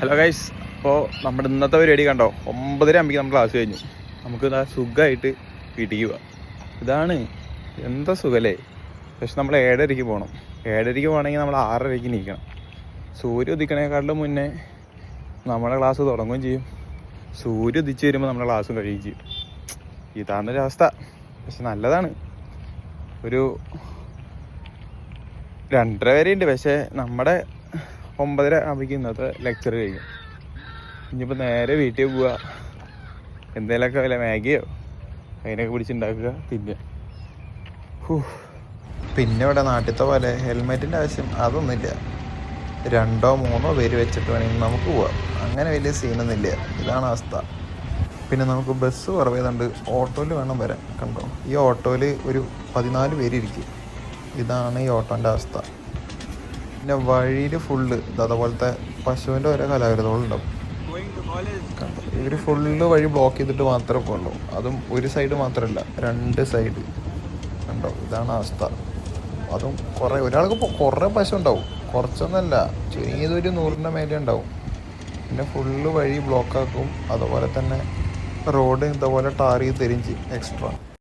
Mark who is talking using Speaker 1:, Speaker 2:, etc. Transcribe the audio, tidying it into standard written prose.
Speaker 1: Hello guys, അപ്പോൾ നമ്മുടെ ഇന്നത്തെ പരിപാടി കണ്ടോ, 9:30 നമ്മൾ ക്ലാസ് കഴിഞ്ഞു. നമുക്ക് ഇതാ സുഖമായിട്ട് വീട്ടിലേക്ക് പോവാം. ഇതാണ് എന്താ സുഖമല്ലേ. പക്ഷെ നമ്മൾ 7:30 പോകണം. 7:30 പോകണമെങ്കിൽ നമ്മൾ 6:30 നീക്കണം. സൂര്യ ഉദിക്കണേക്കാട്ടിലും മുന്നേ നമ്മുടെ ക്ലാസ് തുടങ്ങുകയും ചെയ്യും. സൂര്യ ഉദിച്ച് വരുമ്പോൾ നമ്മുടെ ക്ലാസ്സും കഴിയുകയും ചെയ്യും. ഇതാണൊരവസ്ഥ. പക്ഷെ നല്ലതാണ്. ഒരു 2:30 വരെ ഉണ്ട്. പക്ഷേ നമ്മുടെ 9:30 ഇന്നത്തെ ലെക്ചർ കഴിയും. ഇനിയിപ്പോൾ നേരെ വീട്ടിൽ പോവുക, എന്തെങ്കിലുമൊക്കെ വല്ല മാഗിയോ അതിനൊക്കെ പിടിച്ചുണ്ടാക്കുക, പിന്നെ ഇവിടെ നാട്ടിലത്തെ പോലെ ഹെൽമെറ്റിൻ്റെ ആവശ്യം അതൊന്നുമില്ല. 2-3 പേര് വെച്ചിട്ട് വേണമെങ്കിൽ നമുക്ക് പോവാം. അങ്ങനെ വലിയ സീനൊന്നുമില്ല. ഇതാണ് അവസ്ഥ. പിന്നെ നമുക്ക് ബസ് കുറവായതുകൊണ്ട് ഓട്ടോയിൽ വേണം വരാൻ. കണ്ടോ, ഈ ഓട്ടോയിൽ ഒരു 14 പേര് ഇരിക്കും. ഇതാണ് ഈ ഓട്ടോൻ്റെ അവസ്ഥ. പിന്നെ വഴിയിൽ ഫുള്ള് അതേപോലത്തെ പശുവിൻ്റെ ഓരോ കലാകൃതങ്ങളുണ്ടാവും. കണ്ടോ, ഇവർ ഫുള്ള് വഴി ബ്ലോക്ക് ചെയ്തിട്ട് മാത്രമേ പോകുള്ളൂ. അതും ഒരു സൈഡ് മാത്രമല്ല, 2 സൈഡ്. കണ്ടോ, ഇതാണ് അവസ്ഥ. അതും ഒരാൾക്ക് കുറേ പശു ഉണ്ടാവും, കുറച്ചൊന്നല്ല, ചുരുങ്ങിയതൊരു 100ൻ്റെ മേലെ ഉണ്ടാവും. പിന്നെ ഫുള്ള് വഴി ബ്ലോക്കാക്കും. അതുപോലെ തന്നെ റോഡ് ഇതുപോലെ ടാർ ചെയ്ത് തരും ചെയ്യും എക്സ്ട്രാ.